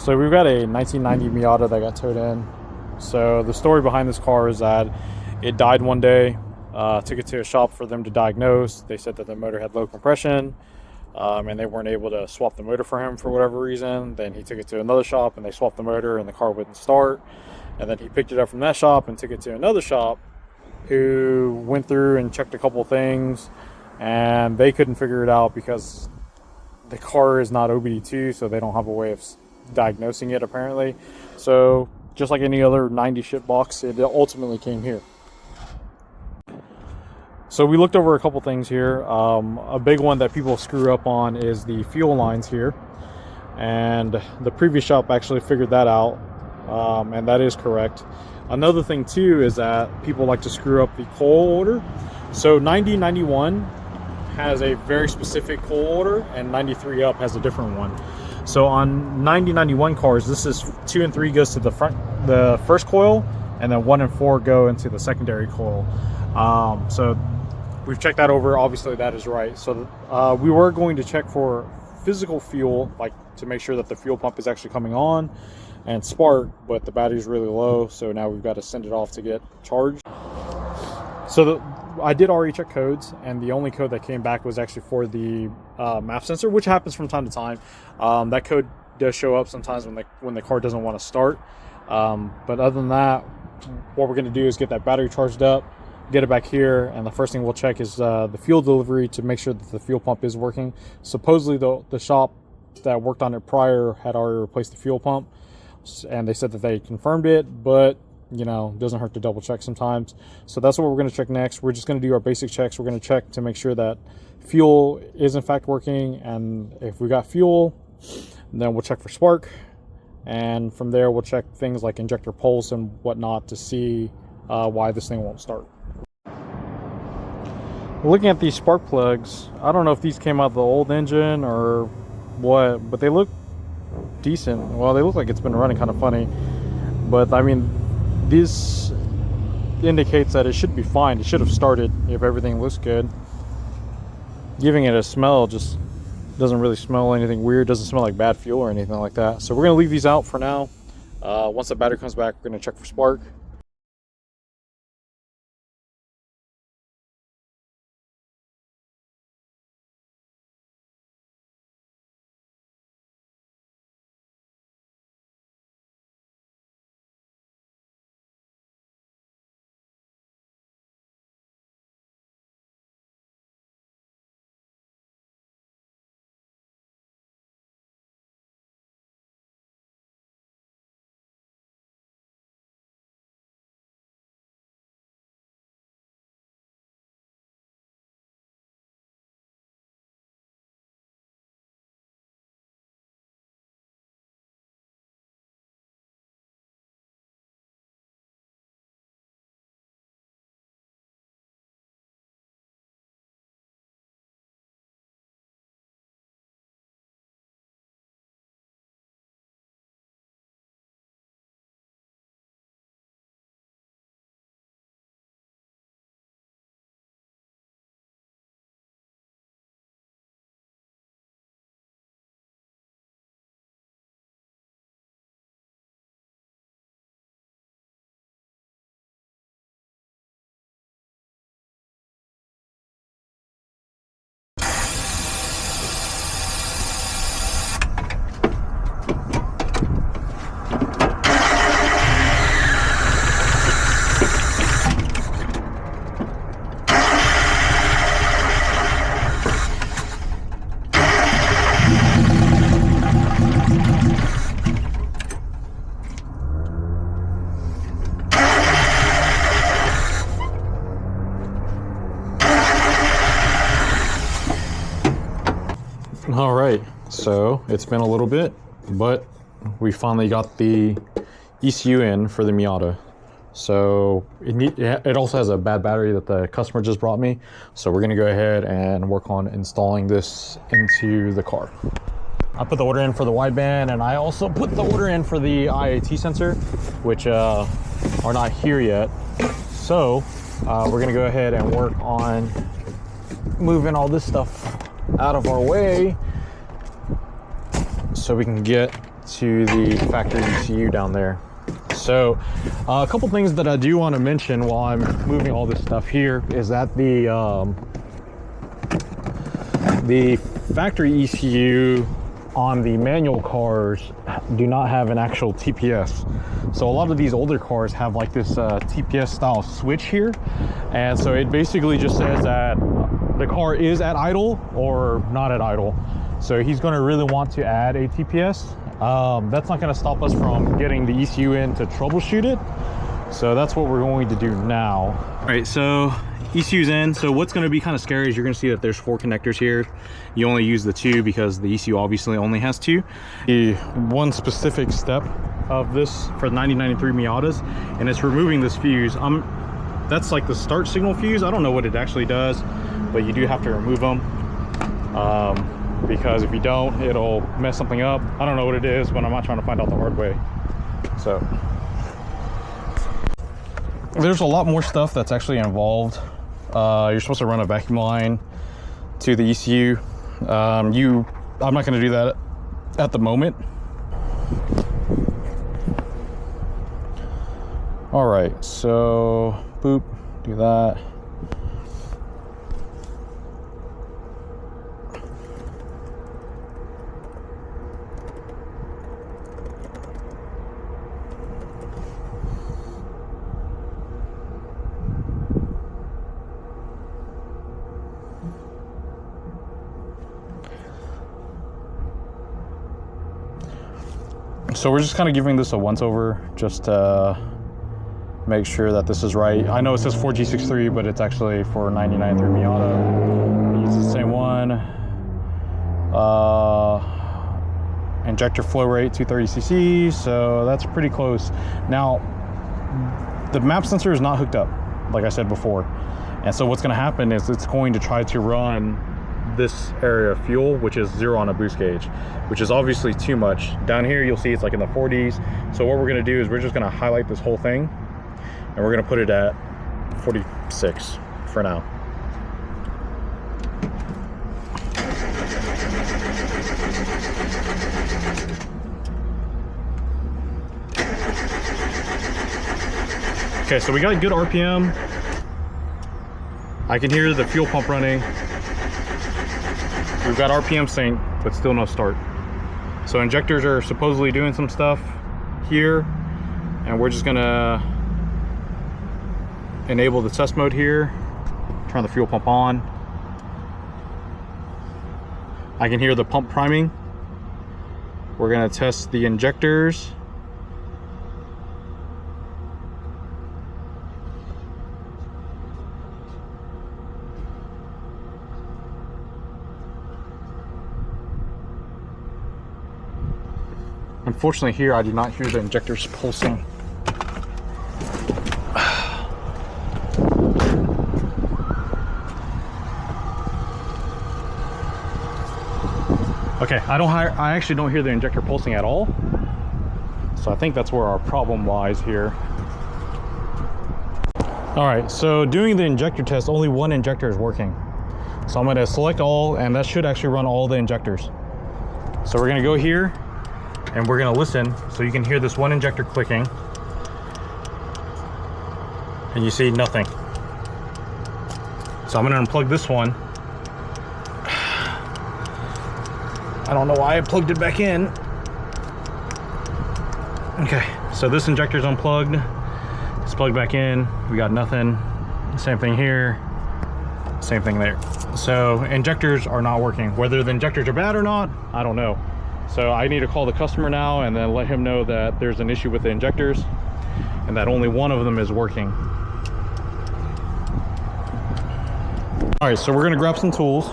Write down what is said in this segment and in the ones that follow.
So we've got a 1990 Miata that got towed in. So the story behind this car is that it died one day. Took it to a shop for them to diagnose. They said that the motor had low compression, and they weren't able to swap the motor for him for whatever reason. Then he took it to another shop and they swapped the motor and the car wouldn't start. And then he picked it up from that shop and took it to another shop who went through and checked a couple things, and they couldn't figure it out because the car is not OBD2, so they don't have a way of diagnosing it apparently. So just like any other 90 shit box, it ultimately came here. So we looked over a couple things here. A big one that people screw up on is the fuel lines here, and the previous shop actually figured that out, and that is correct. Another thing too is that people like to screw up the coil order. So 9091 has a very specific coil order, and 93 up has a different one. So on 9091 cars, this is 2 and 3 goes to the first coil, and then 1 and 4 go into the secondary coil. So we've checked that over. Obviously that is right. So we were going to check for physical fuel, like to make sure that the fuel pump is actually coming on and spark, but the battery is really low, so now we've got to send it off to get charged. So I did already check codes, and the only code that came back was actually for the map sensor, which happens from time to time. That code does show up sometimes when the car doesn't want to start, but other than that, what we're going to do is get that battery charged up, get it back here, and the first thing we'll check is the fuel delivery to make sure that the fuel pump is working. Supposedly the shop that worked on it prior had already replaced the fuel pump, and they said that they confirmed it, but you know, doesn't hurt to double check sometimes. So that's what we're going to check next. We're just going to do our basic checks. We're going to check to make sure that fuel is in fact working, and if we got fuel, then we'll check for spark, and from there we'll check things like injector pulse and whatnot to see why this thing won't start. Looking at these spark plugs, I don't know if these came out of the old engine or what, but they look decent. Well, they look like it's been running kind of funny, but I mean, this indicates that it should be fine. It should have started if everything looks good. Giving it a smell just doesn't really smell anything weird. Doesn't smell like bad fuel or anything like that. So we're going to leave these out for now. Once the battery comes back, we're going to check for spark. All right, so it's been a little bit, but we finally got the ECU in for the Miata. So it also has a bad battery that the customer just brought me. So we're gonna go ahead and work on installing this into the car. I put the order in for the wideband, and I also put the order in for the IAT sensor, which are not here yet. So we're gonna go ahead and work on moving all this stuff out of our way so we can get to the factory ECU down there. So a couple things that I do want to mention while I'm moving all this stuff here is that the factory ECU on the manual cars do not have an actual TPS. So a lot of these older cars have like this TPS style switch here, and so it basically just says that the car is at idle or not at idle. So he's going to really want to add a TPS. That's not going to stop us from getting the ECU in to troubleshoot it. So that's what we're going to do now. All right, so ECU's in. So what's going to be kind of scary is you're going to see that there's 4 connectors here. You only use the 2 because the ECU obviously only has 2. The one specific step of this for the 9093 Miatas, and it's removing this fuse. That's like the start signal fuse. I don't know what it actually does, but you do have to remove them. Because if you don't, it'll mess something up. I don't know what it is, but I'm not trying to find out the hard way. So there's a lot more stuff that's actually involved. You're supposed to run a vacuum line to the ECU. I'm not going to do that at the moment. All right, so boop, do that. So we're just kind of giving this a once over just to make sure that this is right. I know it says 4G63, but it's actually for 993 Miata. Use the same one. Injector flow rate 230 cc, so that's pretty close. Now, the map sensor is not hooked up, like I said before. And so what's going to happen is it's going to try to run this area of fuel, which is 0 on a boost gauge, which is obviously too much. Down here you'll see it's like in the 40s. So what we're going to do is we're just going to highlight this whole thing and we're going to put it at 46 for now. Okay, so we got a good RPM. I can hear the fuel pump running. We've got RPM sync, but still no start. So injectors are supposedly doing some stuff here, and we're just gonna enable the test mode here, turn the fuel pump on. I can hear the pump priming. We're gonna test the injectors. Unfortunately here, I do not hear the injectors pulsing. Okay, I actually don't hear the injector pulsing at all. So I think that's where our problem lies here. All right, so doing the injector test, only one injector is working. So I'm gonna select all, and that should actually run all the injectors. So we're gonna go here, and we're gonna listen, so you can hear this one injector clicking. And you see nothing. So I'm gonna unplug this one. I don't know why I plugged it back in. Okay, so this injector's unplugged. It's plugged back in. We got nothing. Same thing here. Same thing there. So injectors are not working. Whether the injectors are bad or not, I don't know. So I need to call the customer now and then let him know that there's an issue with the injectors and that only one of them is working. All right, so we're gonna grab some tools.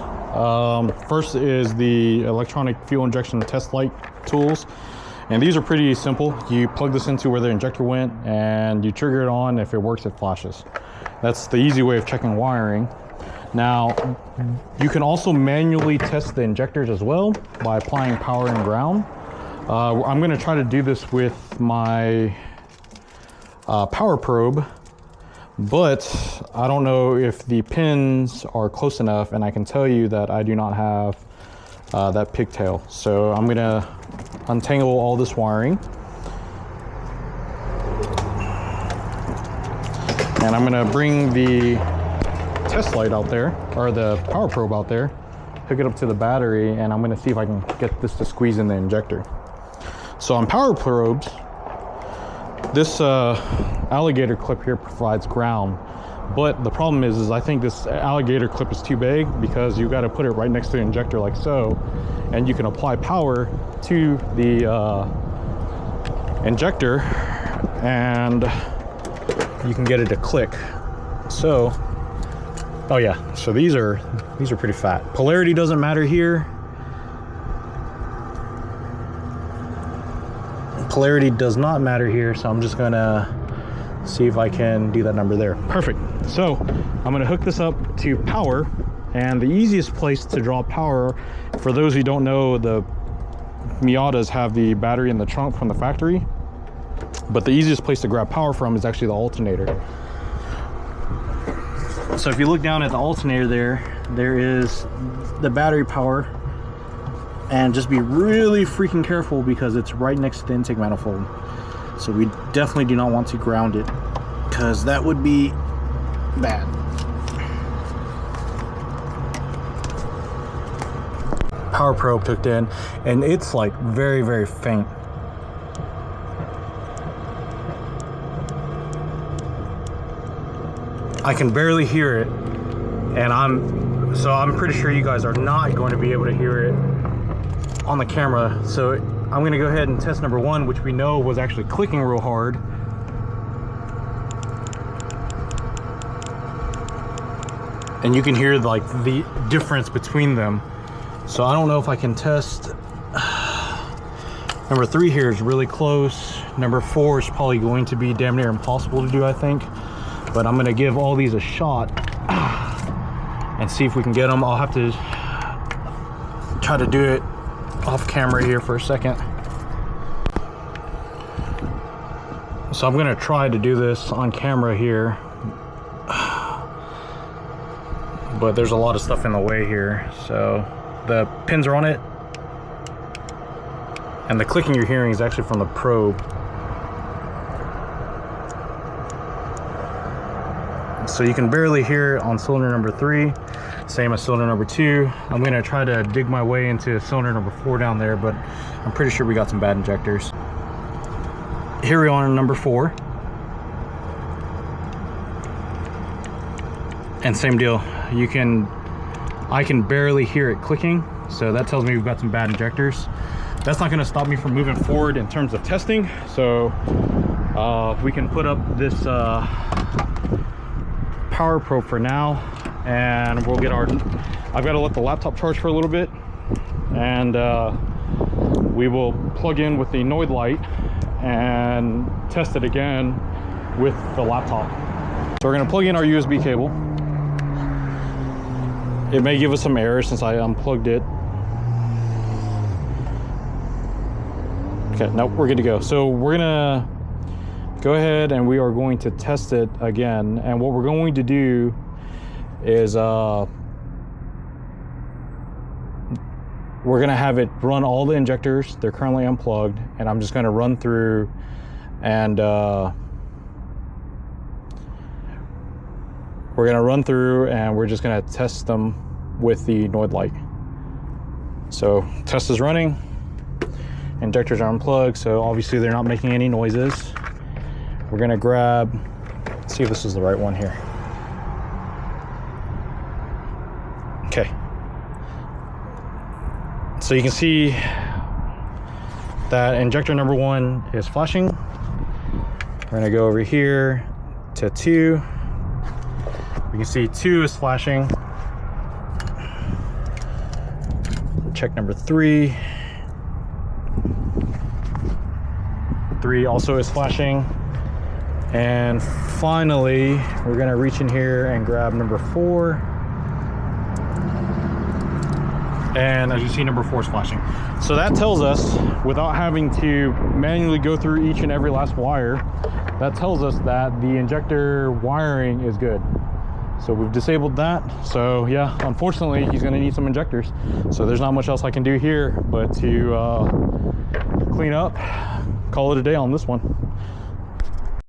First is the electronic fuel injection test light tools. And these are pretty simple. You plug this into where the injector went and you trigger it on. If it works, it flashes. That's the easy way of checking wiring. Now, you can also manually test the injectors as well by applying power and ground. I'm gonna try to do this with my power probe, but I don't know if the pins are close enough, and I can tell you that I do not have that pigtail. So I'm gonna untangle all this wiring, and I'm gonna bring the test light out there, or the power probe out there, hook it up to the battery, and I'm gonna see if I can get this to squeeze in the injector. So on power probes, this alligator clip here provides ground, but the problem is I think this alligator clip is too big, because you got to put it right next to the injector like so, and you can apply power to the injector and you can get it to click. So, oh yeah, so these are pretty fat. Polarity doesn't matter here. Polarity does not matter here, so I'm just gonna see if I can do that number there. Perfect. So I'm gonna hook this up to power, and the easiest place to draw power, for those who don't know, the Miatas have the battery in the trunk from the factory, but the easiest place to grab power from is actually the alternator. So if you look down at the alternator there is the battery power, and just be really freaking careful because it's right next to the intake manifold. So we definitely do not want to ground it, because that would be bad. Power probe hooked in, and it's like very, very faint. I can barely hear it, and I'm pretty sure you guys are not going to be able to hear it on the camera. So I'm gonna go ahead and test number one, which we know was actually clicking real hard. And you can hear like the difference between them. So I don't know if I can test. Number 3 here is really close. Number 4 is probably going to be damn near impossible to do, I think. But I'm gonna give all these a shot and see if we can get them. I'll have to try to do it off camera here for a second. So I'm gonna try to do this on camera here, but there's a lot of stuff in the way here. So the pins are on it, and the clicking you're hearing is actually from the probe. So you can barely hear it on cylinder number 3, same as cylinder number 2. I'm gonna try to dig my way into cylinder number 4 down there, but I'm pretty sure we got some bad injectors. Here we are on number 4. And same deal, I can barely hear it clicking, so that tells me we've got some bad injectors. That's not gonna stop me from moving forward in terms of testing. So we can put up this power probe for now, and we'll get I've got to let the laptop charge for a little bit, and we will plug in with the Noid light and test it again with the laptop. So we're going to plug in our USB cable. It may give us some errors since I unplugged it. Okay, nope, we're good to go. So we're gonna go ahead and we are going to test it again, and what we're going to do is we're gonna have it run all the injectors. They're currently unplugged, and I'm just gonna run through and we're just gonna test them with the Noid light. So test is running, injectors are unplugged, so obviously they're not making any noises. We're gonna grab, let's see if this is the right one here. Okay. So you can see that injector number 1 is flashing. We're gonna go over here to 2. We can see 2 is flashing. Check number 3. 3 also is flashing. And finally, we're gonna reach in here and grab number 4. And as you see, number 4 is flashing. So that tells us, without having to manually go through each and every last wire, that tells us that the injector wiring is good. So we've disabled that. So yeah, unfortunately, he's gonna need some injectors. So there's not much else I can do here but to clean up, call it a day on this one.